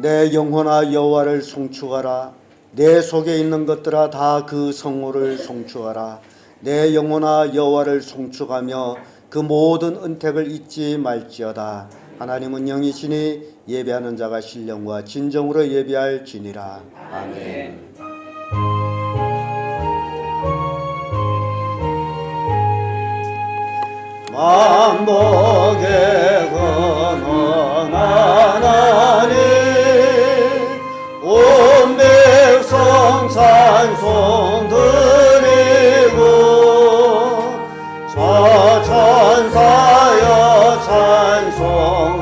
내 영혼아 여호와를 송축하라. 내 속에 있는 것들아 다 그 성호를 송축하라. 내 영혼아 여호와를 송축하며 그 모든 은택을 잊지 말지어다. 하나님은 영이시니 예배하는 자가 신령과 진정으로 예배할지니라. 아멘. 만복의 근원 하나님 온 백성 찬송 드리고 저 천사여 찬송하세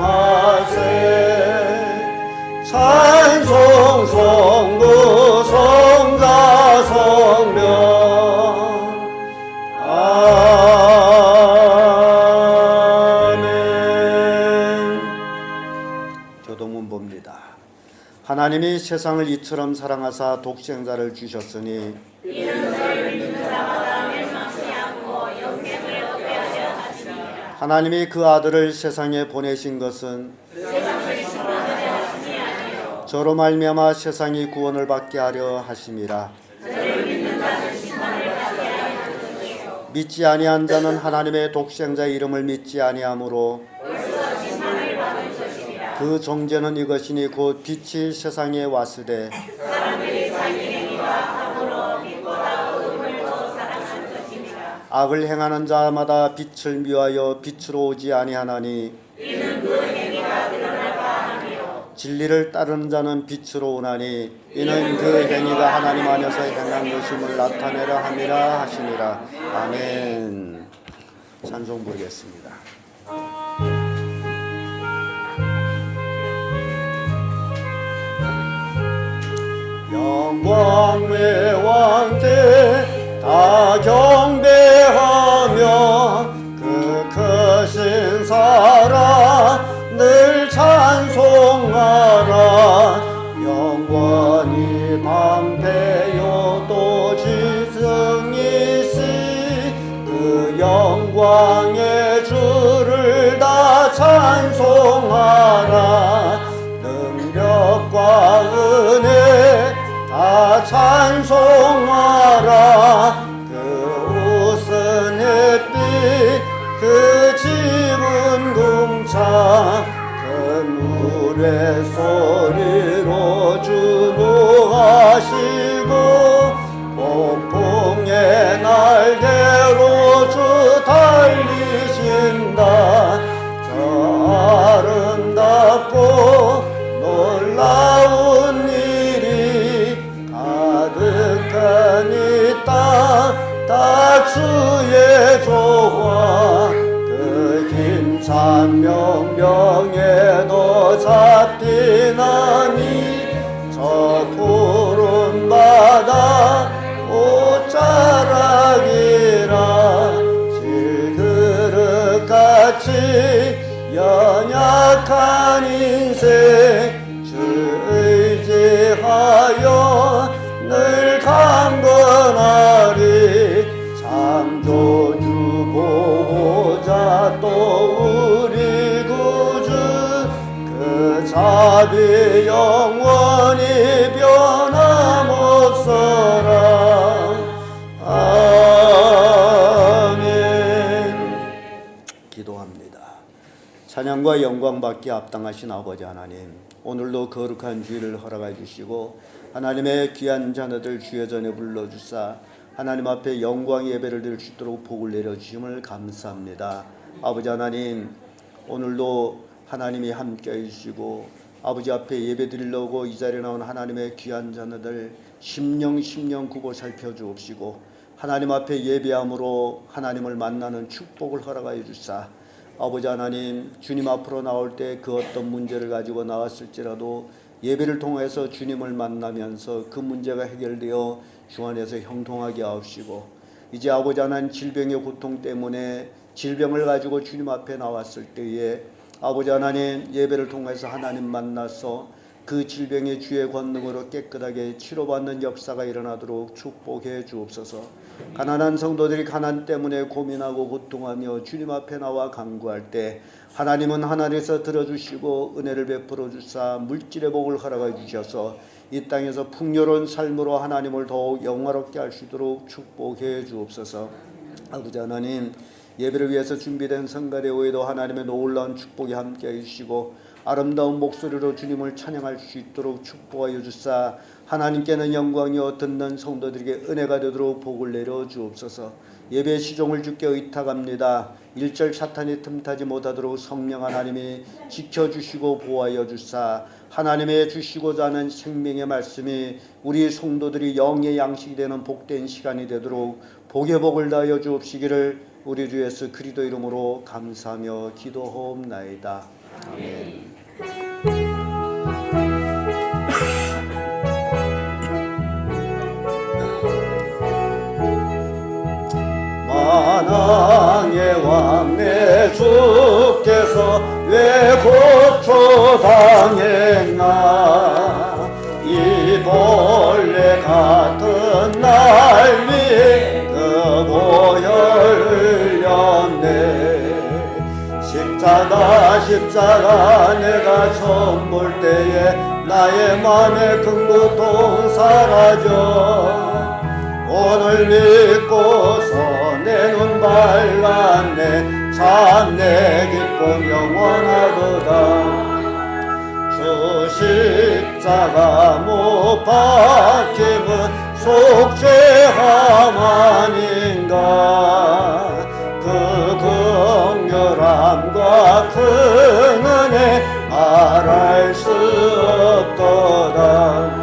찬송 성부 성자 성령 하나님이 세상을 이처럼 사랑하사 독생자를 주셨으니 이는 저를 믿는 자마다 멸망치 않고 영생을 얻게 하려 하시니라. 하나님이 그 아들을 세상에 보내신 것은 세상을 심판하려 하심이 아니요 저로 말미암아 세상이 구원을 받게 하려 하심이라. 저를 믿는 자는 심판을 받게 하는 것이요 믿지 아니한 자는 하나님의 독생자의 이름을 믿지 아니하므로 그 정죄는 이것이니 곧 빛이 세상에 왔으되 사람들이 자기 행위가 악으로 빛보다 어둠을 더 사랑하는 것입니다. 악을 행하는 자마다 빛을 미워하여 빛으로 오지 아니하나니 이는 그 행위가 드러날 바 하며 진리를 따르는 자는 빛으로 오나니 이는 그 행위가 하나님 안에서 행한 것임을 나타내려 함이라 하시니라. 아멘. 찬송 부르겠습니다. 영광의 왕께 다 경배하며 그 크신 사랑 늘 찬송하라. 영원히 방패요 또 지승이시 그 영광의 주를 다 찬송하라. 능력과 은혜 다 찬송하라. 그 웃은 햇빛 그 짚은 궁창 그 물의 소리로 주무하시고 폭풍의 날개로 주 달리신다. 저 아름답고 놀라운 가득한 이 땅 다 주의 조화 그 힘찬 명령에도 잡히나니 저 푸른 바다 옷자락이라 질그릇같이 연약한 인생 주 의지하여 늘 강건하리. 창조주 보호자 또 우리 구주 그 자비 영원히 변함없어라. 아멘. 기도합니다. 찬양과 영광 받기 합당하신 아버지 하나님, 오늘도 거룩한 주일을 허락해 주시고 하나님의 귀한 자녀들 주의 전에 불러주사 하나님 앞에 영광 예배를 드릴 수 있도록 복을 내려주심을 감사합니다. 아버지 하나님, 오늘도 하나님이 함께 해주시고 아버지 앞에 예배 드리려고 이 자리에 나온 하나님의 귀한 자녀들 심령 굽어 살펴주옵시고 하나님 앞에 예배함으로 하나님을 만나는 축복을 허락하여 주사 아버지 하나님, 주님 앞으로 나올 때 그 어떤 문제를 가지고 나왔을지라도 예배를 통해서 주님을 만나면서 그 문제가 해결되어 주 안에서 형통하게 하옵시고 이제 아버지 하나님, 질병의 고통 때문에 질병을 가지고 주님 앞에 나왔을 때에 아버지 하나님, 예배를 통해서 하나님 만나서 그 질병의 주의 권능으로 깨끗하게 치료받는 역사가 일어나도록 축복해 주옵소서. 가난한 성도들이 가난 때문에 고민하고 고통하며 주님 앞에 나와 간구할 때 하나님은 하늘에서 들어주시고 은혜를 베풀어 주사 물질의 복을 허락해 주셔서 이 땅에서 풍요로운 삶으로 하나님을 더욱 영화롭게 할 수 있도록 축복해 주옵소서. 아버지 하나님, 예배를 위해서 준비된 성가대회에도 하나님의 놀라운 축복이 함께 해주시고 아름다운 목소리로 주님을 찬양할 수 있도록 축복하여 주사 하나님께는 영광이요 듣는 성도들에게 은혜가 되도록 복을 내려 주옵소서. 예배 시종을 주께 의탁합니다. 일절 사탄이 틈타지 못하도록 성령 하나님이 지켜주시고 보호하여 주사 하나님의 주시고자 하는 생명의 말씀이 우리 성도들이 영의 양식이 되는 복된 시간이 되도록 복의 복을 다하여 주옵시기를 우리 주 예수 그리스도 이름으로 감사하며 기도하옵나이다. 아멘. 만왕의 왕 내 주께서 왜 고초당했나 이 벌레 같은 날 위에 그 보혈을 흘렸네. 십자가 내가 처음 볼 때에 나의 맘의 큰 고통 사라져 오늘 믿고서 내 눈 밝았네. 참 내 기쁨 영원하도다. 주 십자가 못 박힘은 속죄함 아닌가. 그 긍휼함과 큰 은혜 말할 수 없도다.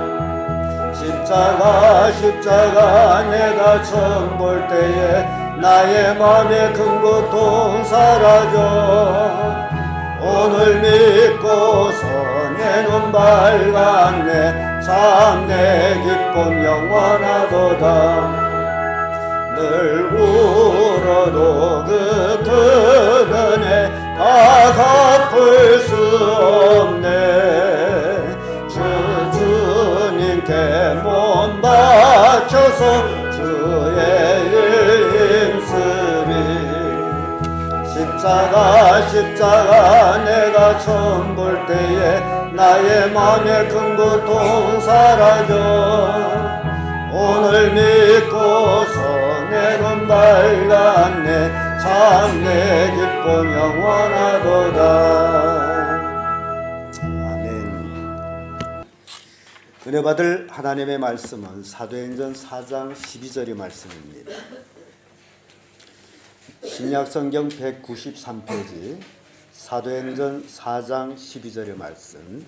십자가 내가 처음 볼 때에 나의 맘의 큰 고통 사라져 오늘 믿고서 내 눈 밝았네. 참 내 기쁨 영원하도다. 늘 울어도 그 큰 은혜 다 갚을 수 없네. 주님께 몸 바쳐서 주의 일 힘쓰리. 십자가 내가 처음 볼 때에 나의 맘의 큰 고통 사라져 오늘 믿고서 내 눈 밝았네. 참 내 기쁨 영원하도다. 은혜 받을 하나님의 말씀은 사도행전 4장 12절의 말씀입니다. 신약성경 193페이지 사도행전 4장 12절의 말씀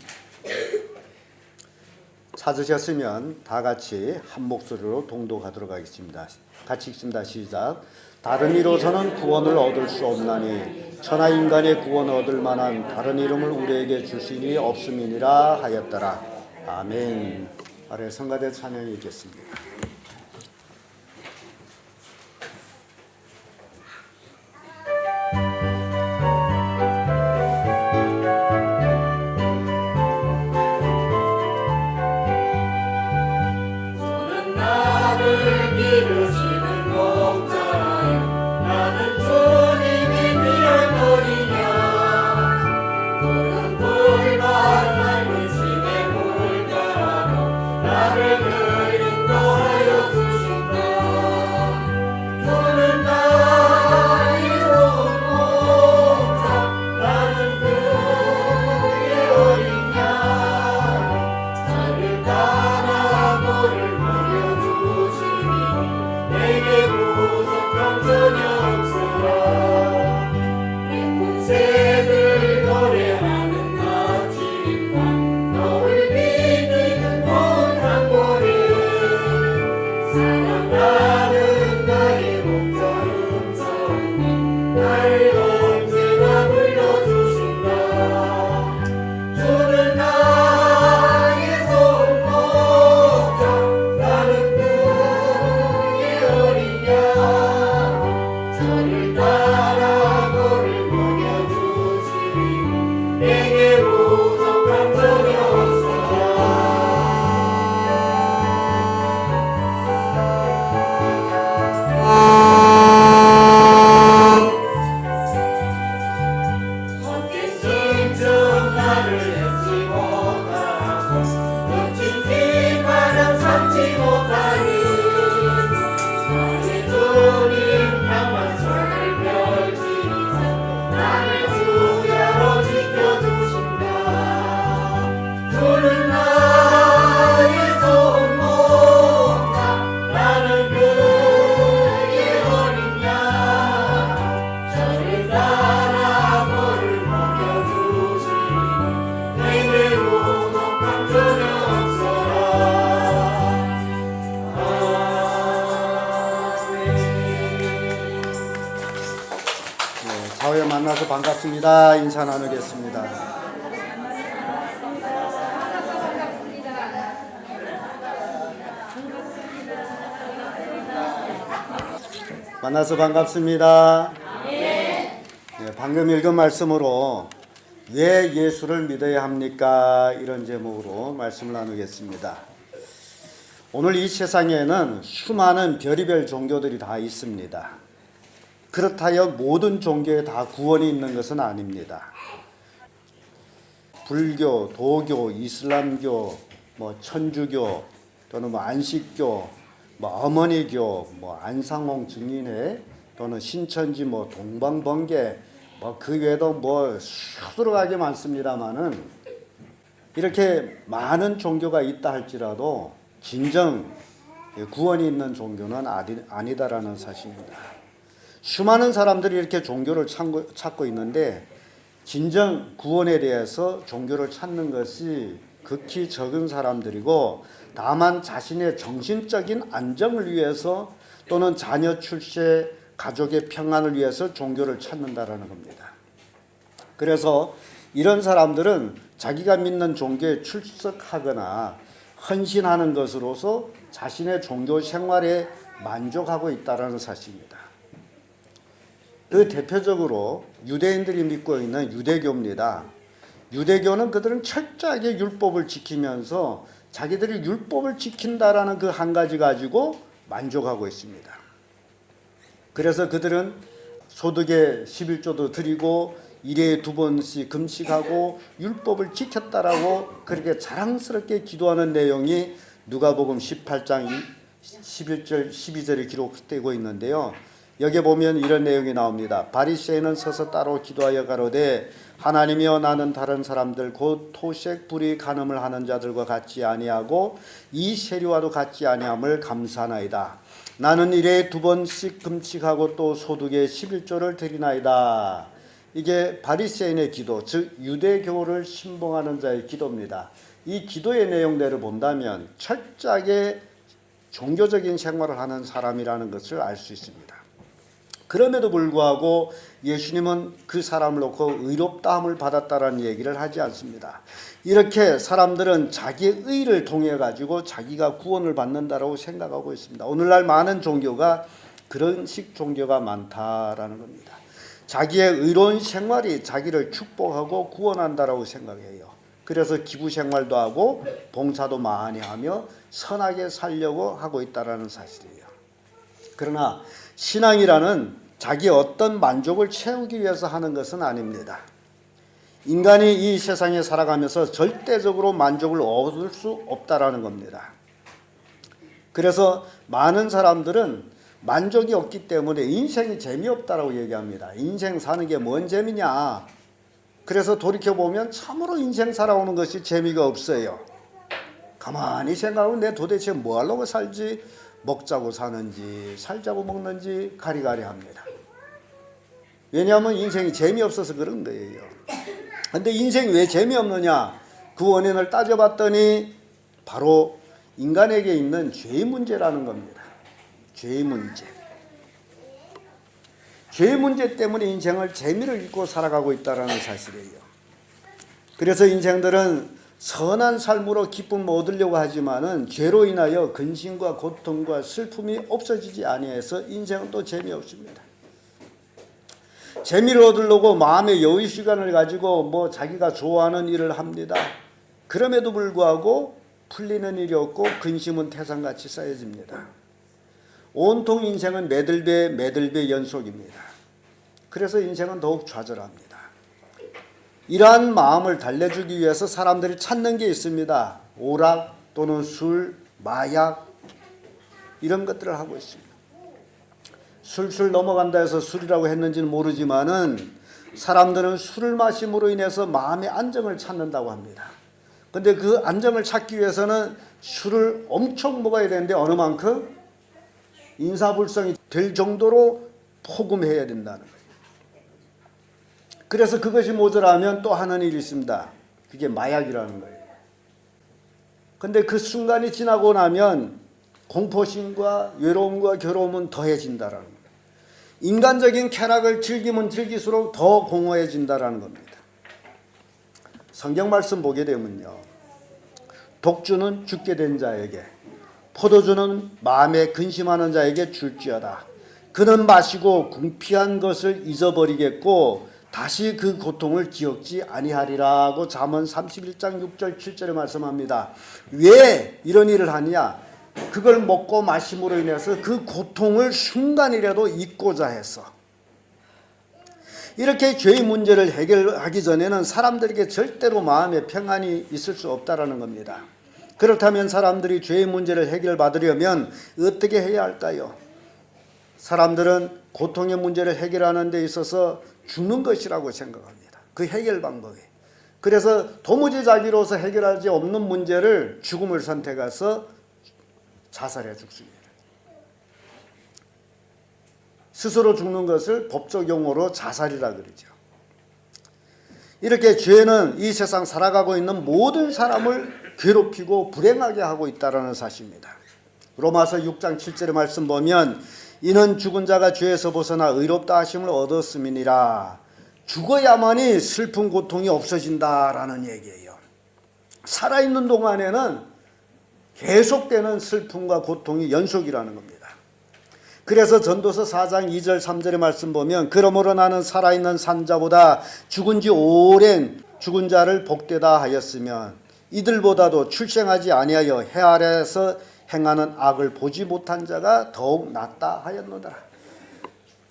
찾으셨으면 다 같이 한 목소리로 동독하도록 하겠습니다. 같이 읽습니다. 시작. 다른 이로서는 구원을 얻을 수 없나니 천하 인간의 구원을 얻을 만한 다른 이름을 우리에게 주시니 없음이니라 하였더라. 아멘. 아래 성가대 찬양이 있겠습니다. 주는 나를 기르시는 목자라요 나는 주님이 비었노리냐. 푸른 불만 맑으시네 나를 늘 인도하시네. 반갑습니다. 인사 나누겠습니다. 만나서 반갑습니다. 네, 방금 읽은 말씀으로 왜 예수를 믿어야 합니까? 이런 제목으로 말씀을 나누겠습니다. 오늘 이 세상에는 수많은 별의별 종교들이 다 있습니다. 그렇다여 모든 종교에 다 구원이 있는 것은 아닙니다. 불교, 도교, 이슬람교, 천주교 또는 안식교, 어머니교, 안상홍 증인회 또는 신천지, 동방번개, 그 외에도 수두룩하게 많습니다만은 이렇게 많은 종교가 있다 할지라도 진정 구원이 있는 종교는 아니다라는 사실입니다. 수많은 사람들이 이렇게 종교를 찾고 있는데 진정 구원에 대해서 종교를 찾는 것이 극히 적은 사람들이고 다만 자신의 정신적인 안정을 위해서 또는 자녀 출세, 가족의 평안을 위해서 종교를 찾는다라는 겁니다. 그래서 이런 사람들은 자기가 믿는 종교에 출석하거나 헌신하는 것으로서 자신의 종교 생활에 만족하고 있다는 사실입니다. 그 대표적으로 유대인들이 믿고 있는 유대교입니다. 유대교는 그들은 철저하게 율법을 지키면서 자기들이 율법을 지킨다라는 그 한 가지 가지고 만족하고 있습니다. 그래서 그들은 소득의 11조도 드리고 1회에 2번씩 금식하고 율법을 지켰다라고 그렇게 자랑스럽게 기도하는 내용이 누가복음 18장 11절 12절에 기록되고 있는데요. 여기에 보면 이런 내용이 나옵니다. 바리새인은 서서 따로 기도하여 가로되 하나님이여 나는 다른 사람들 곧 토색 불이 간음을 하는 자들과 같지 아니하고 이 세리와도 같지 아니함을 감사하나이다. 나는 1회에 2번씩 금식하고 또 소득의 11조를 드리나이다. 이게 바리새인의 기도, 즉 유대교를 신봉하는 자의 기도입니다. 이 기도의 내용대로 본다면 철저하게 종교적인 생활을 하는 사람이라는 것을 알 수 있습니다. 그럼에도 불구하고 예수님은 그 사람을 놓고 의롭다함을 받았다라는 얘기를 하지 않습니다. 이렇게 사람들은 자기의 의를 통해 가지고 자기가 구원을 받는다라고 생각하고 있습니다. 오늘날 많은 종교가 그런 식 종교가 많다라는 겁니다. 자기의 의로운 생활이 자기를 축복하고 구원한다라고 생각해요. 그래서 기부 생활도 하고 봉사도 많이 하며 선하게 살려고 하고 있다라는 사실이에요. 그러나 신앙이라는 자기 어떤 만족을 채우기 위해서 하는 것은 아닙니다. 인간이 이 세상에 살아가면서 절대적으로 만족을 얻을 수 없다라는 겁니다. 그래서 많은 사람들은 만족이 없기 때문에 인생이 재미없다라고 얘기합니다. 인생 사는 게 뭔 재미냐? 그래서 돌이켜보면 참으로 인생 살아오는 것이 재미가 없어요. 가만히 생각하면 내 도대체 뭐 하려고 살지? 먹자고 사는지 살자고 먹는지 가리가리 합니다. 왜냐하면 인생이 재미없어서 그런 거예요. 근데 인생이 왜 재미없느냐? 그 원인을 따져봤더니 바로 인간에게 있는 죄의 문제라는 겁니다. 죄의 문제. 죄의 문제 때문에 인생을 재미를 잃고 살아가고 있다는 사실이에요. 그래서 인생들은 선한 삶으로 기쁨을 얻으려고 하지만은 죄로 인하여 근심과 고통과 슬픔이 없어지지 아니해서 인생은 또 재미없습니다. 재미를 얻으려고 마음의 여유 시간을 가지고 자기가 좋아하는 일을 합니다. 그럼에도 불구하고 풀리는 일이 없고 근심은 태산같이 쌓여집니다. 온통 인생은 매들배 연속입니다. 그래서 인생은 더욱 좌절합니다. 이러한 마음을 달래주기 위해서 사람들이 찾는 게 있습니다. 오락 또는 술, 마약 이런 것들을 하고 있습니다. 술술 넘어간다 해서 술이라고 했는지는 모르지만은 사람들은 술을 마심으로 인해서 마음의 안정을 찾는다고 합니다. 근데 그 안정을 찾기 위해서는 술을 엄청 먹어야 되는데 어느 만큼? 인사불성이 될 정도로 포금해야 된다는 거예요. 그래서 그것이 모자라면 또 하는 일이 있습니다. 그게 마약이라는 거예요. 근데 그 순간이 지나고 나면 공포심과 외로움과 괴로움은 더해진다라는 거예요. 인간적인 쾌락을 즐기면 즐길수록 더 공허해진다라는 겁니다. 성경 말씀 보게 되면요, 독주는 죽게 된 자에게, 포도주는 마음에 근심하는 자에게 줄지어다. 그는 마시고 궁피한 것을 잊어버리겠고 다시 그 고통을 기억지 아니하리라고 잠언 31장 6절 7절에 말씀합니다. 왜 이런 일을 하느냐? 그걸 먹고 마심으로 인해서 그 고통을 순간이라도 잊고자 해서. 이렇게 죄의 문제를 해결하기 전에는 사람들에게 절대로 마음에 평안이 있을 수 없다라는 겁니다. 그렇다면 사람들이 죄의 문제를 해결받으려면 어떻게 해야 할까요? 사람들은 고통의 문제를 해결하는 데 있어서 죽는 것이라고 생각합니다. 그 해결 방법이. 그래서 도무지 자기로서 해결하지 없는 문제를 죽음을 선택해서 자살해 죽습니다. 스스로 죽는 것을 법적 용어로 자살이라 그러죠. 이렇게 죄는 이 세상 살아가고 있는 모든 사람을 괴롭히고 불행하게 하고 있다는 사실입니다. 로마서 6장 7절의 말씀 보면 이는 죽은 자가 죄에서 벗어나 의롭다 하심을 얻었음이니라. 죽어야만이 슬픈 고통이 없어진다라는 얘기예요. 살아있는 동안에는 계속되는 슬픔과 고통이 연속이라는 겁니다. 그래서 전도서 4장 2절 3절의 말씀 보면 그러므로 나는 살아있는 산자보다 죽은 지 오랜 죽은 자를 복되다 하였으면 이들보다도 출생하지 아니하여 해 아래에서 행하는 악을 보지 못한 자가 더욱 낫다 하였노라.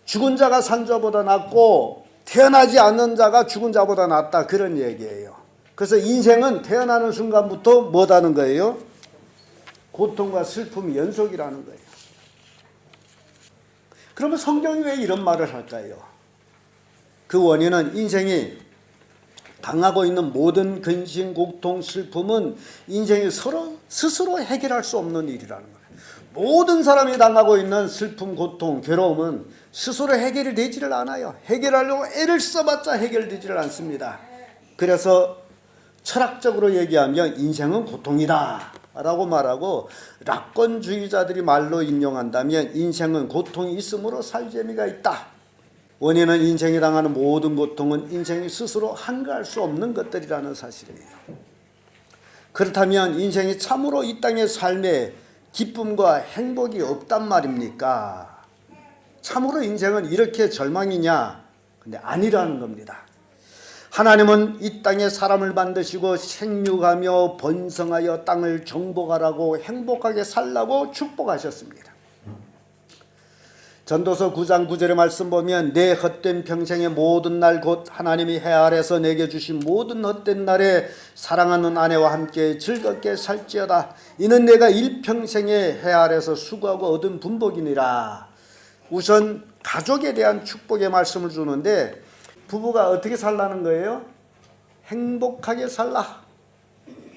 죽은 자가 산 자보다 낫고 태어나지 않는 자가 죽은 자보다 낫다, 그런 얘기예요. 그래서 인생은 태어나는 순간부터 뭐다는 거예요? 고통과 슬픔이 연속이라는 거예요. 그러면 성경이 왜 이런 말을 할까요? 그 원인은 인생이 당하고 있는 모든 근심, 고통, 슬픔은 인생이 서로 스스로 해결할 수 없는 일이라는 거예요. 모든 사람이 당하고 있는 슬픔, 고통, 괴로움은 스스로 해결이 되지를 않아요. 해결하려고 애를 써봤자 해결되지를 않습니다. 그래서 철학적으로 얘기하면 인생은 고통이다 라고 말하고, 낙관주의자들이 말로 인용한다면 인생은 고통이 있으므로 살 재미가 있다. 원인은 인생이 당하는 모든 고통은 인생이 스스로 한가할 수 없는 것들이라는 사실이에요. 그렇다면 인생이 참으로 이 땅의 삶에 기쁨과 행복이 없단 말입니까? 참으로 인생은 이렇게 절망이냐? 근데 아니라는 겁니다. 하나님은 이 땅에 사람을 만드시고 생육하며 번성하여 땅을 정복하라고 행복하게 살라고 축복하셨습니다. 전도서 9장 9절의 말씀 보면 내 헛된 평생의 모든 날 곧 하나님이 해 아래서 내게 주신 모든 헛된 날에 사랑하는 아내와 함께 즐겁게 살지어다. 이는 내가 일평생에 해 아래서 수고하고 얻은 분복이니라. 우선 가족에 대한 축복의 말씀을 주는데 부부가 어떻게 살라는 거예요? 행복하게 살라.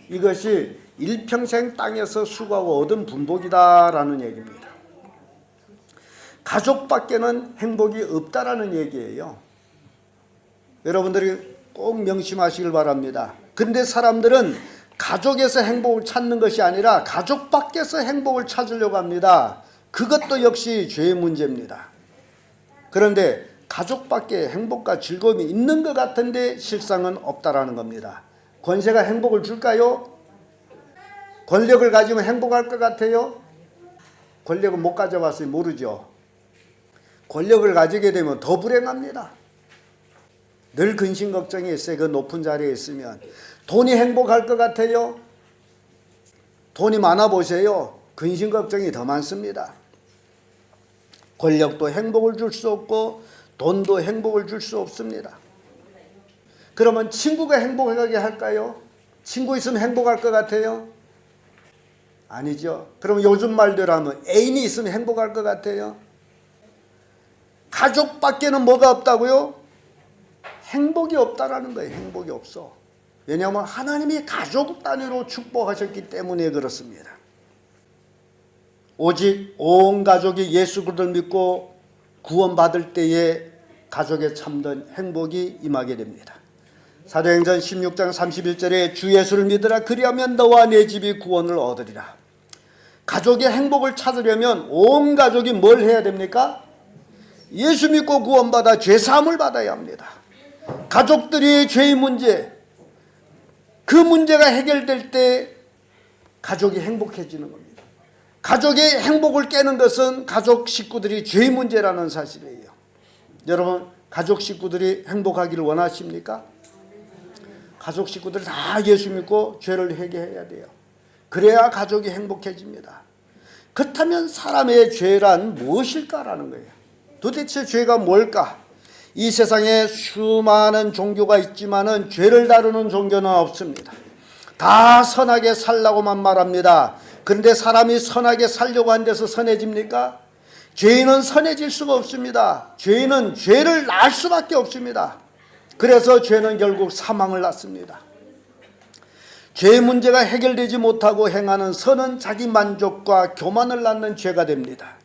이것이 일평생 땅에서 수고하고 얻은 분복이다라는 얘기입니다. 가족밖에는 행복이 없다라는 얘기예요. 여러분들이 꼭 명심하시길 바랍니다. 근데 사람들은 가족에서 행복을 찾는 것이 아니라 가족 밖에서 행복을 찾으려고 합니다. 그것도 역시 죄의 문제입니다. 그런데 가족 밖에 행복과 즐거움이 있는 것 같은데 실상은 없다라는 겁니다. 권세가 행복을 줄까요? 권력을 가지면 행복할 것 같아요? 권력은 못 가져봤으니 모르죠. 권력을 가지게 되면 더 불행합니다. 늘 근심 걱정이 있어요. 그 높은 자리에 있으면. 돈이 행복할 것 같아요? 돈이 많아 보세요. 근심 걱정이 더 많습니다. 권력도 행복을 줄 수 없고 돈도 행복을 줄 수 없습니다. 그러면 친구가 행복하게 할까요? 친구 있으면 행복할 것 같아요? 아니죠. 그럼 요즘 말대로 하면 애인이 있으면 행복할 것 같아요? 가족밖에는 뭐가 없다고요? 행복이 없다라는 거예요. 행복이 없어. 왜냐하면 하나님이 가족 단위로 축복하셨기 때문에 그렇습니다. 오직 온 가족이 예수 그리스도를 믿고 구원받을 때에 가족의 참된 행복이 임하게 됩니다. 사도행전 16장 31절에 주 예수를 믿으라 그리하면 너와 내 집이 구원을 얻으리라. 가족의 행복을 찾으려면 온 가족이 뭘 해야 됩니까? 예수 믿고 구원받아 죄사함을 받아야 합니다. 가족들이 죄의 문제, 그 문제가 해결될 때 가족이 행복해지는 겁니다. 가족의 행복을 깨는 것은 가족 식구들이 죄의 문제라는 사실이에요. 여러분, 가족 식구들이 행복하기를 원하십니까? 가족 식구들이 다 예수 믿고 죄를 회개해야 돼요. 그래야 가족이 행복해집니다. 그렇다면 사람의 죄란 무엇일까라는 거예요. 도대체 죄가 뭘까? 이 세상에 수많은 종교가 있지만은 죄를 다루는 종교는 없습니다. 다 선하게 살라고만 말합니다. 그런데 사람이 선하게 살려고 한 데서 선해집니까? 죄인은 선해질 수가 없습니다. 죄인은 죄를 낳을 수밖에 없습니다. 그래서 죄는 결국 사망을 낳습니다. 죄의 문제가 해결되지 못하고 행하는 선은 자기 만족과 교만을 낳는 죄가 됩니다.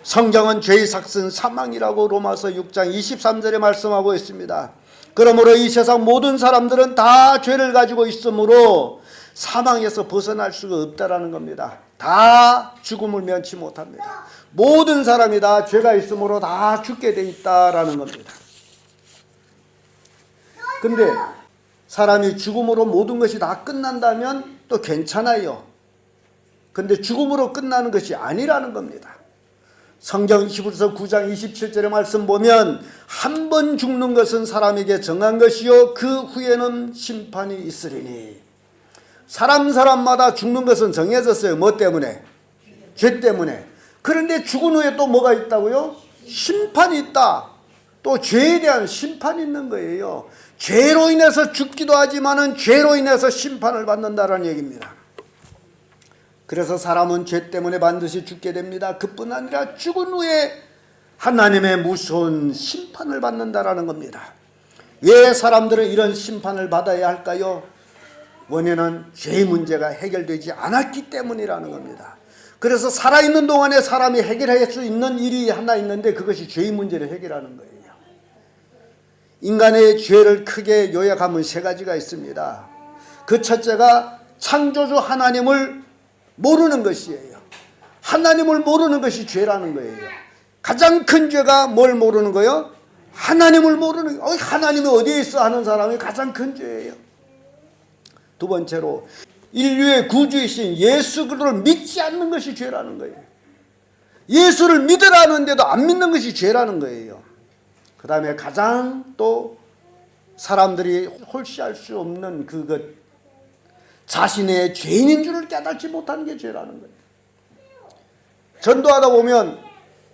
성경은 죄의 삭은 사망이라고 로마서 6장 23절에 말씀하고 있습니다. 그러므로 이 세상 모든 사람들은 다 죄를 가지고 있으므로 사망에서 벗어날 수가 없다라는 겁니다. 다 죽음을 면치 못합니다. 모든 사람이 다 죄가 있으므로 다 죽게 돼 있다라는 겁니다. 근데 사람이 죽음으로 모든 것이 다 끝난다면 또 괜찮아요. 근데 죽음으로 끝나는 것이 아니라는 겁니다. 성경 히브리서 9장 27절의 말씀 보면 한 번 죽는 것은 사람에게 정한 것이요 그 후에는 심판이 있으리니. 사람마다 죽는 것은 정해졌어요. 뭐 때문에? 죄 때문에. 그런데 죽은 후에 또 뭐가 있다고요? 심판이 있다. 또 죄에 대한 심판이 있는 거예요. 죄로 인해서 죽기도 하지만은 죄로 인해서 심판을 받는다라는 얘기입니다. 그래서 사람은 죄 때문에 반드시 죽게 됩니다. 그뿐 아니라 죽은 후에 하나님의 무서운 심판을 받는다라는 겁니다. 왜 사람들은 이런 심판을 받아야 할까요? 원인은 죄의 문제가 해결되지 않았기 때문이라는 겁니다. 그래서 살아있는 동안에 사람이 해결할 수 있는 일이 하나 있는데 그것이 죄의 문제를 해결하는 거예요. 인간의 죄를 크게 요약하면 세 가지가 있습니다. 그 첫째가 창조주 하나님을 모르는 것이에요. 하나님을 모르는 것이 죄라는 거예요. 가장 큰 죄가 뭘 모르는 거예요? 하나님을 모르는 거예요. 하나님이 어디에 있어 하는 사람이 가장 큰 죄예요. 두 번째로 인류의 구주이신 예수 그리스도를 믿지 않는 것이 죄라는 거예요. 예수를 믿으라는데도 안 믿는 것이 죄라는 거예요. 그 다음에 가장 또 사람들이 홀씨할 수 없는 그것, 자신의 죄인인 줄을 깨닫지 못하는 게 죄라는 거예요. 전도하다 보면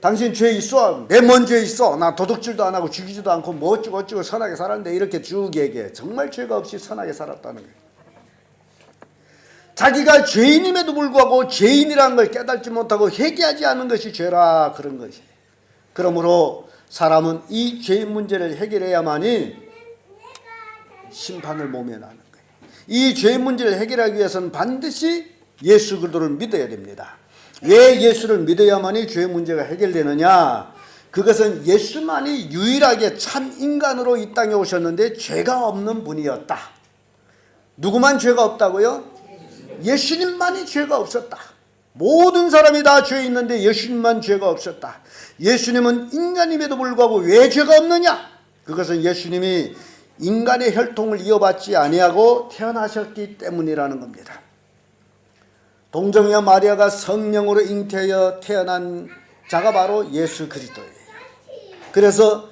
당신 죄 있어? 내 뭔 죄 있어? 나 도둑질도 안 하고 죽이지도 않고 뭐 어쩌고 선하게 살았는데 이렇게 쭉 얘기해. 정말 죄가 없이 선하게 살았다는 거예요. 자기가 죄인임에도 불구하고 죄인이라는 걸 깨닫지 못하고 회개하지 않은 것이 죄라 그런 것이에요. 그러므로 사람은 이 죄의 문제를 해결해야만이 심판을 모면하는 거예요. 이 죄의 문제를 해결하기 위해서는 반드시 예수 그리스도를 믿어야 됩니다. 왜 예수를 믿어야만이 죄의 문제가 해결되느냐? 그것은 예수만이 유일하게 참 인간으로 이 땅에 오셨는데 죄가 없는 분이었다. 누구만 죄가 없다고요? 예수님만이 죄가 없었다. 모든 사람이 다 죄 있는데 예수님만 죄가 없었다. 예수님은 인간임에도 불구하고 왜 죄가 없느냐? 그것은 예수님이 인간의 혈통을 이어받지 아니하고 태어나셨기 때문이라는 겁니다. 동정녀 마리아가 성령으로 잉태하여 태어난 자가 바로 예수 그리스도예요. 그래서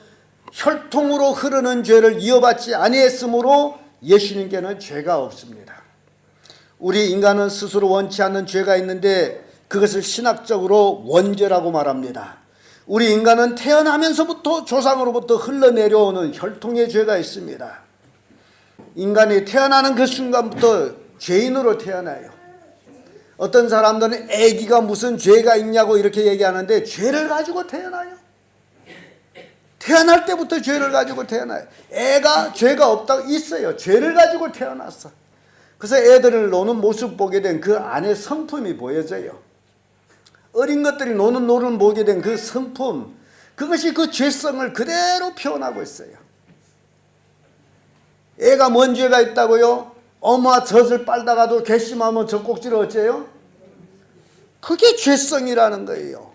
혈통으로 흐르는 죄를 이어받지 아니했으므로 예수님께는 죄가 없습니다. 우리 인간은 스스로 원치 않는 죄가 있는데 그것을 신학적으로 원죄라고 말합니다. 우리 인간은 태어나면서부터 조상으로부터 흘러내려오는 혈통의 죄가 있습니다. 인간이 태어나는 그 순간부터 죄인으로 태어나요. 어떤 사람들은 애기가 무슨 죄가 있냐고 이렇게 얘기하는데 죄를 가지고 태어나요. 태어날 때부터 죄를 가지고 태어나요. 애가 죄가 없다고 있어요. 죄를 가지고 태어났어. 그래서 애들을 노는 모습 보게 된 그 안에 성품이 보여져요. 어린 것들이 노는 노름 보게 된 그 성품, 그것이 그 죄성을 그대로 표현하고 있어요. 애가 뭔 죄가 있다고요? 엄마 젖을 빨다가도 괘씸하면 젖꼭지를 어째요? 그게 죄성이라는 거예요.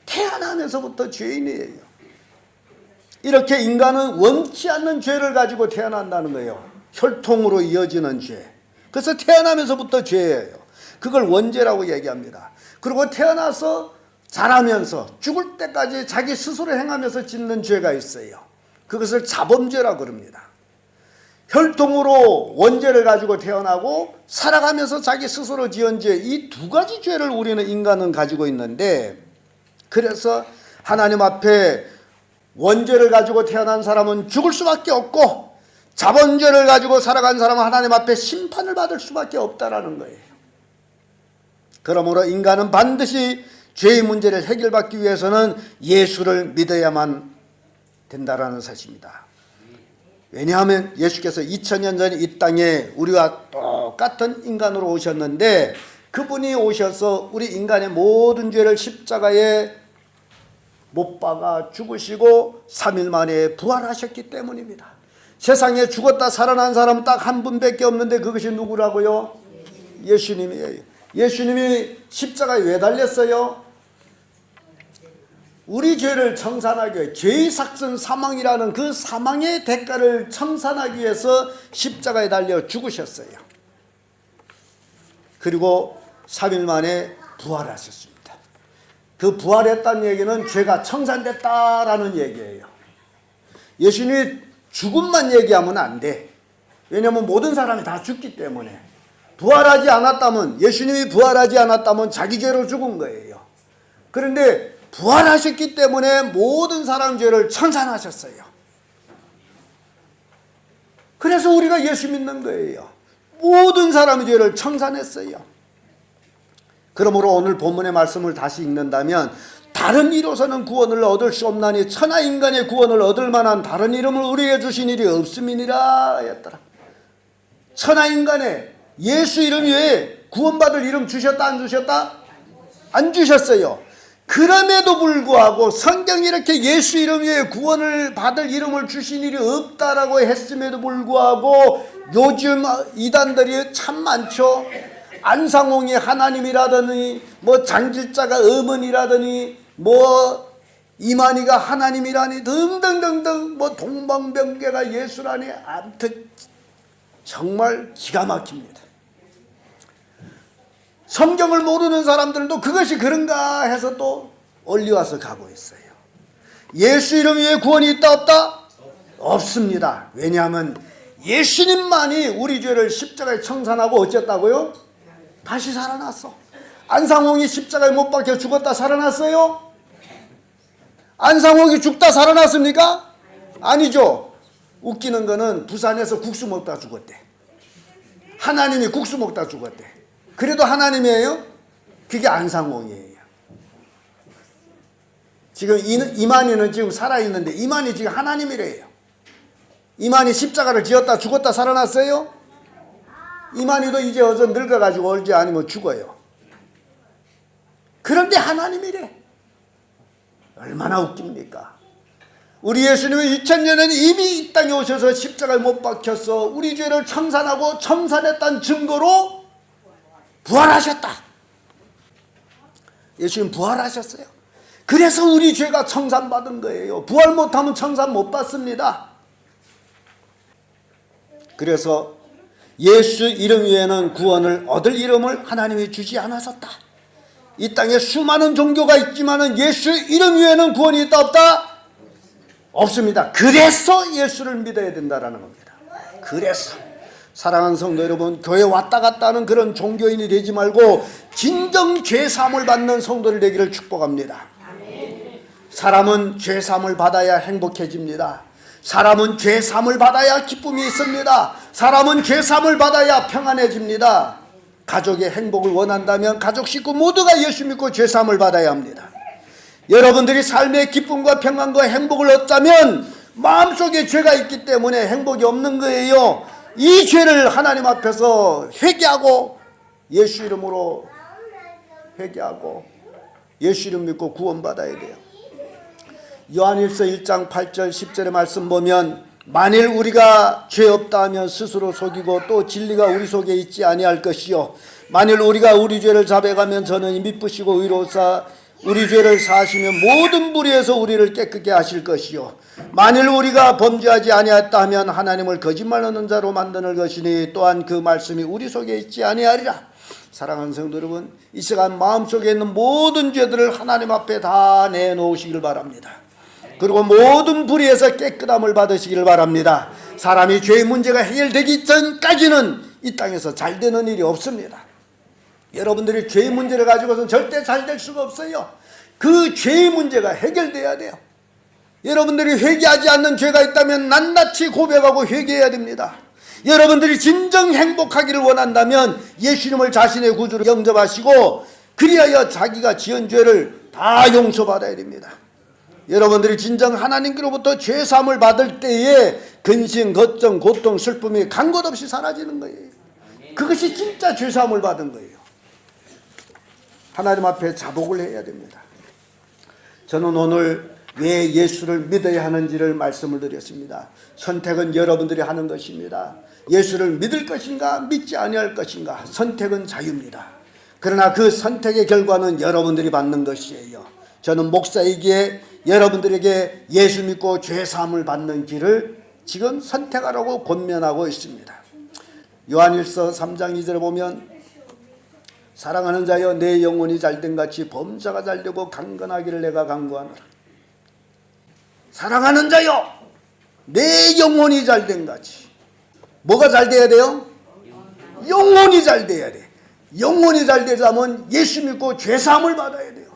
태어나면서부터 죄인이에요. 이렇게 인간은 원치 않는 죄를 가지고 태어난다는 거예요. 혈통으로 이어지는 죄. 그래서 태어나면서부터 죄예요. 그걸 원죄라고 얘기합니다. 그리고 태어나서 자라면서 죽을 때까지 자기 스스로 행하면서 짓는 죄가 있어요. 그것을 자범죄라고 그럽니다. 혈통으로 원죄를 가지고 태어나고 살아가면서 자기 스스로 지은 죄, 이 두 가지 죄를 우리는 인간은 가지고 있는데, 그래서 하나님 앞에 원죄를 가지고 태어난 사람은 죽을 수밖에 없고 자범죄를 가지고 살아간 사람은 하나님 앞에 심판을 받을 수밖에 없다라는 거예요. 그러므로 인간은 반드시 죄의 문제를 해결받기 위해서는 예수를 믿어야만 된다라는 사실입니다. 왜냐하면 예수께서 2000년 전에 이 땅에 우리와 똑같은 인간으로 오셨는데, 그분이 오셔서 우리 인간의 모든 죄를 십자가에 못 박아 죽으시고 3일 만에 부활하셨기 때문입니다. 세상에 죽었다 살아난 사람은 딱 한 분밖에 없는데 그것이 누구라고요? 예수님이에요. 예수님이 십자가에 왜 달렸어요? 우리 죄를 청산하기 위해, 죄의 삭슨 사망이라는 그 사망의 대가를 청산하기 위해서 십자가에 달려 죽으셨어요. 그리고 3일 만에 부활하셨습니다. 그 부활했다는 얘기는 죄가 청산됐다라는 얘기예요. 예수님이 죽음만 얘기하면 안 돼. 왜냐하면 모든 사람이 다 죽기 때문에. 부활하지 않았다면, 예수님이 부활하지 않았다면 자기 죄로 죽은 거예요. 그런데 부활하셨기 때문에 모든 사람 죄를 청산하셨어요. 그래서 우리가 예수 믿는 거예요. 모든 사람의 죄를 청산했어요. 그러므로 오늘 본문의 말씀을 다시 읽는다면, 다른 이로서는 구원을 얻을 수 없나니 천하 인간의 구원을 얻을 만한 다른 이름을 우리에게 주신 일이 없음이니라 했더라. 천하 인간의 예수 이름 외에 구원받을 이름 주셨다 안 주셨다? 안 주셨어요. 그럼에도 불구하고 성경이 이렇게 예수 이름 외에 구원을 받을 이름을 주신 일이 없다라고 했음에도 불구하고 요즘 이단들이 참 많죠. 안상홍이 하나님이라더니, 뭐 장질자가 어머니라더니, 뭐 이만희가 하나님이라니 등등등등, 뭐 동방병개가 예수라니, 아무튼 정말 기가 막힙니다. 성경을 모르는 사람들도 그것이 그런가 해서 또 올려와서 가고 있어요. 예수 이름 위에 구원이 있다 없다? 없습니다. 왜냐하면 예수님만이 우리 죄를 십자가에 청산하고 어쨌다고요? 다시 살아났어. 안상홍이 십자가에 못 박혀 죽었다 살아났어요? 안상홍이 죽다 살아났습니까? 아니죠. 웃기는 거는 부산에서 국수 먹다 죽었대. 하나님이 국수 먹다 죽었대. 그래도 하나님이에요? 그게 안상홍이에요. 지금 이만희는 지금 살아있는데 이만희 지금 하나님이래요. 이만희 십자가를 지었다 죽었다 살아났어요? 이만희도 이제 어서 늙어가지고 얼지 아니면 죽어요. 그런데 하나님이래. 얼마나 웃깁니까? 우리 예수님은 2000년은 이미 이 땅에 오셔서 십자가에 못 박혀서 우리 죄를 청산하고 청산했다는 증거로 부활하셨다. 예수님 부활하셨어요. 그래서 우리 죄가 청산받은 거예요. 부활 못하면 청산 못 받습니다. 그래서 예수 이름 외에는 구원을 얻을 이름을 하나님이 주지 않았었다. 이 땅에 수많은 종교가 있지만 예수 이름 외에는 구원이 있다 없다? 없습니다. 그래서 예수를 믿어야 된다는 겁니다. 그래서 사랑하는 성도 여러분, 교회 왔다 갔다 하는 그런 종교인이 되지 말고 진정 죄사함을 받는 성도를 되기를 축복합니다. 사람은 죄사함을 받아야 행복해집니다. 사람은 죄사함을 받아야 기쁨이 있습니다. 사람은 죄사함을 받아야 평안해집니다. 가족의 행복을 원한다면 가족 식구 모두가 예수 믿고 죄사함을 받아야 합니다. 여러분들이 삶의 기쁨과 평안과 행복을 얻자면 마음속에 죄가 있기 때문에 행복이 없는 거예요. 이 죄를 하나님 앞에서 회개하고 예수 이름으로 회개하고 예수 이름 믿고 구원받아야 돼요. 요한일서 1장 8절 10절의 말씀 보면, 만일 우리가 죄 없다 하면 스스로 속이고 또 진리가 우리 속에 있지 아니할 것이요, 만일 우리가 우리 죄를 자백하면 저는 미쁘시고 의로우사 우리 죄를 사하시며 모든 불의에서 우리를 깨끗게 하실 것이요 만일 우리가 범죄하지 아니하였다 하면 하나님을 거짓말하는 자로 만드는 것이니 또한 그 말씀이 우리 속에 있지 아니하리라. 사랑하는 성도 여러분, 이 시간 마음속에 있는 모든 죄들을 하나님 앞에 다 내놓으시길 바랍니다. 그리고 모든 불의에서 깨끗함을 받으시길 바랍니다. 사람이 죄의 문제가 해결되기 전까지는 이 땅에서 잘 되는 일이 없습니다. 여러분들이 죄의 문제를 가지고서는 절대 잘 될 수가 없어요. 그 죄의 문제가 해결돼야 돼요. 여러분들이 회개하지 않는 죄가 있다면 낱낱이 고백하고 회개해야 됩니다. 여러분들이 진정 행복하기를 원한다면 예수님을 자신의 구주로 영접하시고 그리하여 자기가 지은 죄를 다 용서받아야 됩니다. 여러분들이 진정 하나님께로부터 죄사함을 받을 때에 근심, 걱정, 고통, 슬픔이 간 것 없이 사라지는 거예요. 그것이 진짜 죄사함을 받은 거예요. 하나님 앞에 자복을 해야 됩니다. 저는 오늘 왜 예수를 믿어야 하는지를 말씀을 드렸습니다. 선택은 여러분들이 하는 것입니다. 예수를 믿을 것인가 믿지 아니할 것인가 선택은 자유입니다. 그러나 그 선택의 결과는 여러분들이 받는 것이에요. 저는 목사이기에 여러분들에게 예수 믿고 죄사함을 받는 길을 지금 선택하라고 권면하고 있습니다. 요한일서 3장 2절에 보면 사랑하는 자여 내 영혼이 잘된 같이 범사가 잘되고 강건하기를 내가 간구하노라. 사랑하는 자여 내 영혼이 잘된 같이. 뭐가 잘 돼야 돼요? 영혼이 잘 돼야 돼. 영혼이 잘 되자면 예수 믿고 죄사함을 받아야 돼요.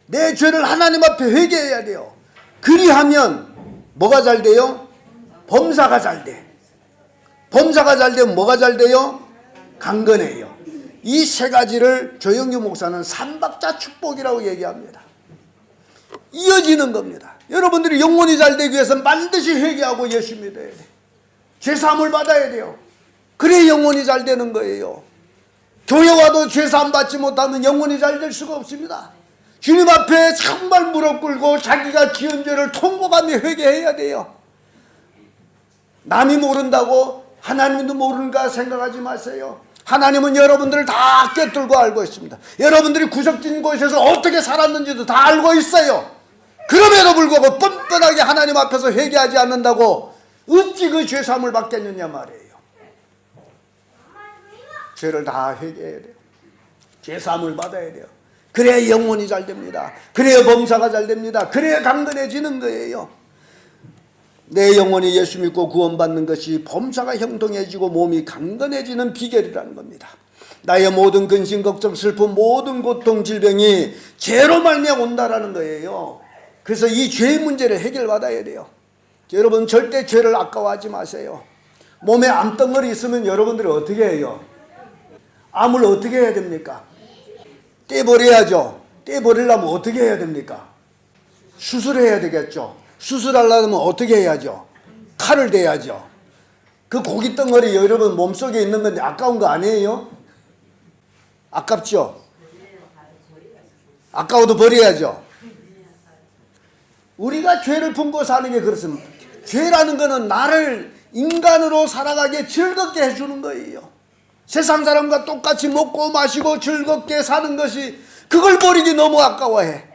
내 죄를 하나님 앞에 회개해야 돼요. 그리하면 뭐가 잘 돼요? 범사가 잘 돼. 범사가 잘 되면 뭐가 잘 돼요? 강건해요. 이 세 가지를 조영규 목사는 삼박자 축복이라고 얘기합니다. 이어지는 겁니다. 여러분들이 영혼이 잘 되기 위해서는 반드시 회개하고 예수 믿어야 돼. 죄사함을 받아야 돼요. 그래 영혼이 잘 되는 거예요. 교회 와도 죄사함 받지 못하면 영혼이 잘 될 수가 없습니다. 주님 앞에 정말 무릎 꿇고 자기가 지은 죄를 통곡하며 회개해야 돼요. 남이 모른다고 하나님도 모르는가 생각하지 마세요. 하나님은 여러분들을 다 꿰뚫고 알고 있습니다. 여러분들이 구석진 곳에서 어떻게 살았는지도 다 알고 있어요. 그럼에도 불구하고 뻔뻔하게 하나님 앞에서 회개하지 않는다고 어찌 그 죄사함을 받겠느냐 말이에요. 죄를 다 회개해야 돼요. 죄사함을 받아야 돼요. 그래야 영혼이 잘 됩니다. 그래야 범사가 잘 됩니다. 그래야 강건해지는 거예요. 내 영혼이 예수 믿고 구원받는 것이 범사가 형통해지고 몸이 강건해지는 비결이라는 겁니다. 나의 모든 근심, 걱정, 슬픔, 모든 고통, 질병이 죄로 말미암아 온다라는 거예요. 그래서 이 죄의 문제를 해결받아야 돼요. 여러분 절대 죄를 아까워하지 마세요. 몸에 암덩어리 있으면 여러분들이 어떻게 해요? 암을 어떻게 해야 됩니까? 떼버려야죠. 떼버리려면 어떻게 해야 됩니까? 수술해야 되겠죠. 수술하려면 어떻게 해야죠? 칼을 대야죠. 그 고기 덩어리 여러분 몸속에 있는 건데 아까운 거 아니에요? 아깝죠? 아까워도 버려야죠. 우리가 죄를 품고 사는 게 그렇습니다. 죄라는 거는 나를 인간으로 살아가게 즐겁게 해주는 거예요. 세상 사람과 똑같이 먹고 마시고 즐겁게 사는 것이 그걸 버리기 너무 아까워해.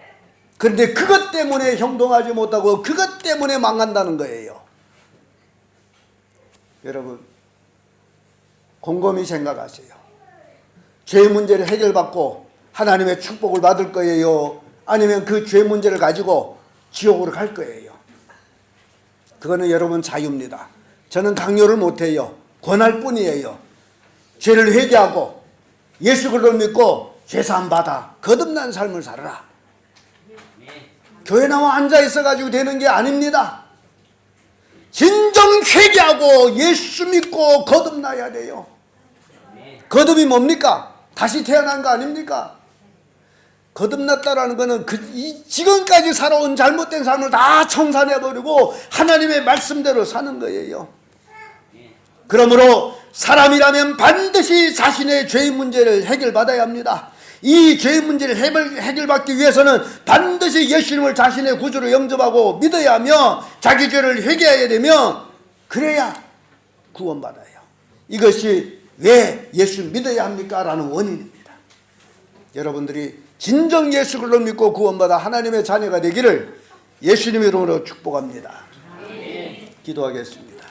그런데 그것 때문에 형통하지 못하고 그것 때문에 망한다는 거예요. 여러분 곰곰이 생각하세요. 죄 문제를 해결받고 하나님의 축복을 받을 거예요? 아니면 그 죄 문제를 가지고 지옥으로 갈 거예요? 그거는 여러분 자유입니다. 저는 강요를 못해요. 권할 뿐이에요. 죄를 회개하고 예수 그리스도를 믿고 죄사함 받아 거듭난 삶을 살아라. 교회 나와 앉아 있어가지고 되는 게 아닙니다. 진정 회개하고 예수 믿고 거듭나야 돼요. 거듭이 뭡니까? 다시 태어난 거 아닙니까? 거듭났다라는 것은 지금까지 살아온 잘못된 삶을 다 청산해버리고 하나님의 말씀대로 사는 거예요. 그러므로 사람이라면 반드시 자신의 죄의 문제를 해결받아야 합니다. 이 죄의 문제를 해결받기 위해서는 반드시 예수님을 자신의 구주로 영접하고 믿어야 하며 자기 죄를 회개해야 되며 그래야 구원받아요. 이것이 왜 예수 믿어야 합니까? 라는 원인입니다. 여러분들이 진정 예수 그리스도를 믿고 구원받아 하나님의 자녀가 되기를 예수님 이름으로 축복합니다. 기도하겠습니다.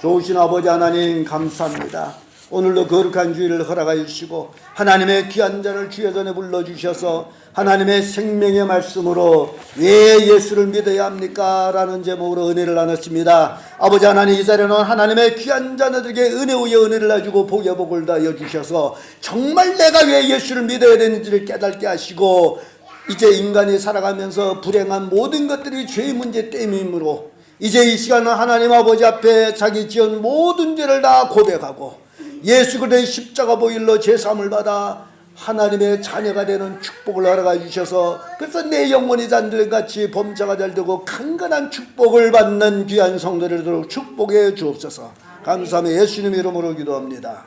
좋으신 아버지 하나님 감사합니다. 오늘도 거룩한 주일을 허락하여 주시고 하나님의 귀한 자를 주의 전에 불러주셔서 하나님의 생명의 말씀으로 왜 예수를 믿어야 합니까? 라는 제목으로 은혜를 나눴습니다. 아버지 하나님, 이 자리에는 하나님의 귀한 자녀들에게 은혜 위에 은혜를 놔주고 복에 복을 다하여 주셔서 정말 내가 왜 예수를 믿어야 되는지를 깨닫게 하시고 이제 인간이 살아가면서 불행한 모든 것들이 죄의 문제 때문이므로 이제 이 시간은 하나님 아버지 앞에 자기 지은 모든 죄를 다 고백하고 예수 그리스도의 십자가 보일로 제사함을 받아 하나님의 자녀가 되는 축복을 허락해 주셔서 그래서 내 영혼이 잔들같이 범사가 잘되고 강건한 축복을 받는 귀한 성도를 되도록 축복해 주옵소서. 감사하며 예수님 이름으로 기도합니다.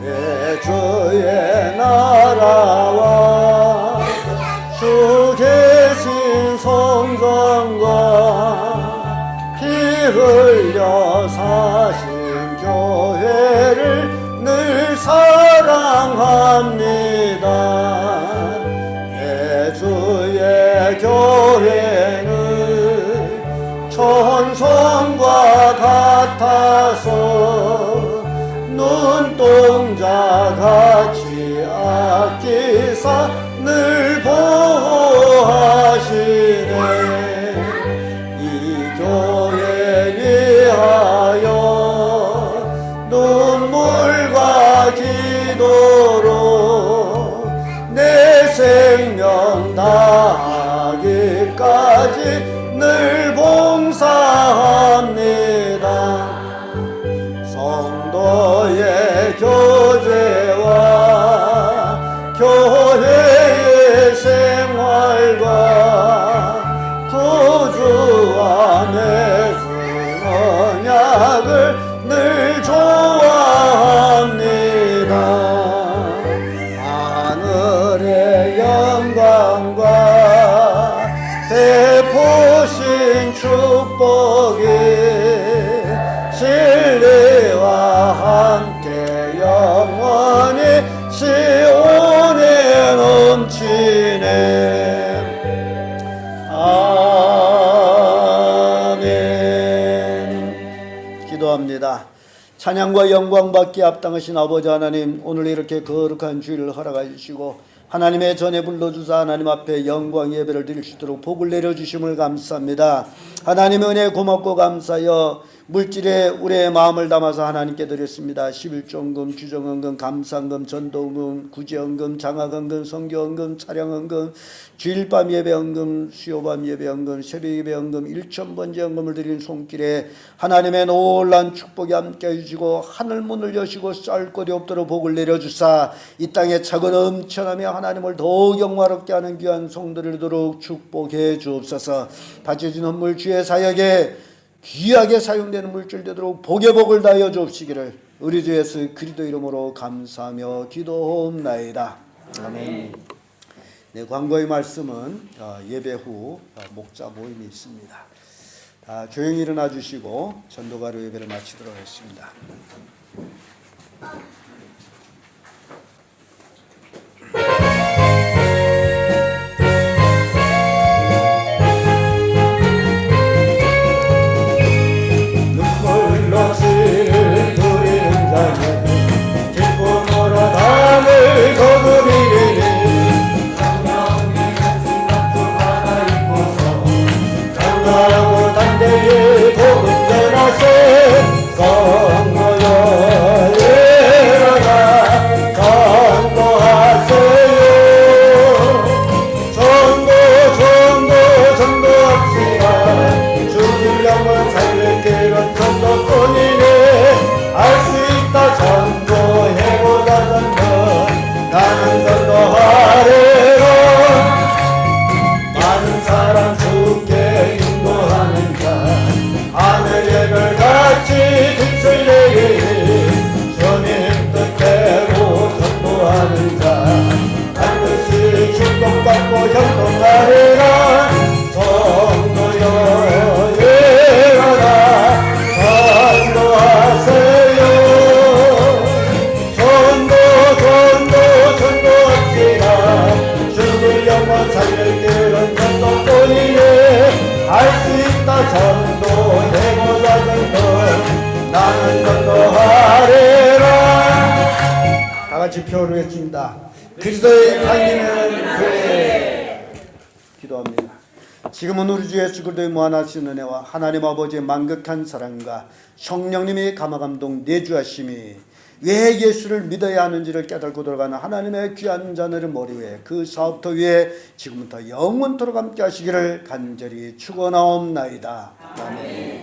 내 주의 나라와 주 계신 성전과 피 흘려 사신 교회를 늘 사랑합니다. 내 주의 교회는 천성과 같아서 눈동자같이 아끼사 늘 보호하시네. 이 교회 위하여 눈물과 기도로 내 생명 다하기까지 늘 봉사합니다. 성도의 교제와 교회의 생활과 구주 안에 준 언약을 늘 좋아합니다. 하늘의 영광과 베푸신 축복이 진리와 함께 영원히 시온에 넘치네. 아멘. 기도합니다. 찬양과 영광 받기에 합당하신 아버지 하나님, 오늘 이렇게 거룩한 주일을 허락해 주시고 하나님의 전에 불러주사 하나님 앞에 영광 예배를 드릴 수 있도록 복을 내려주심을 감사합니다. 하나님의 은혜 고맙고 감사하여 물질에 우리의 마음을 담아서 하나님께 드렸습니다. 11조헌금, 주정헌금, 감사헌금, 전도헌금, 구제헌금, 장학헌금, 성교헌금, 차량헌금, 주일밤 예배헌금, 수요밤 예배헌금, 새벽 예배헌금, 1,000번제헌금을 드린 손길에 하나님의 놀라운 축복이 함께 해주시고 하늘문을 여시고 쌀 곳이 없도록 복을 내려주사 이 땅에 차고 넘쳐나며 하나님을 더욱 영화롭게 하는 귀한 성도를 되도록 축복해 주옵소서. 바쳐진 헌물 주의 사역에 귀하게 사용되는 물질 되도록 복의 복을 다하여 주옵시기를 우리 주 예수 그리스도 이름으로 감사하며 기도하옵나이다. 아멘. 네, 광고의 말씀은 예배 후 목자 모임이 있습니다. 다 조용히 일어나 주시고 전도가로 예배를 마치도록 하겠습니다. 성도여 전도되고 작은 것 나는 전도하리라. 다 같이 표를 외칩니다. 그리스도의 강림을 교회. 기도합니다. 지금은 우리 주 예수 그리스도의 무한하신 은혜와 하나님 아버지의 만극한 사랑과 성령님의 감화감동 내주하심이 왜 예수를 믿어야 하는지를 깨닫고 돌아가는 하나님의 귀한 자녀를 머리 위에 그 사업터 위에 지금부터 영원토록 함께 하시기를 간절히 축원하옵나이다. 아멘.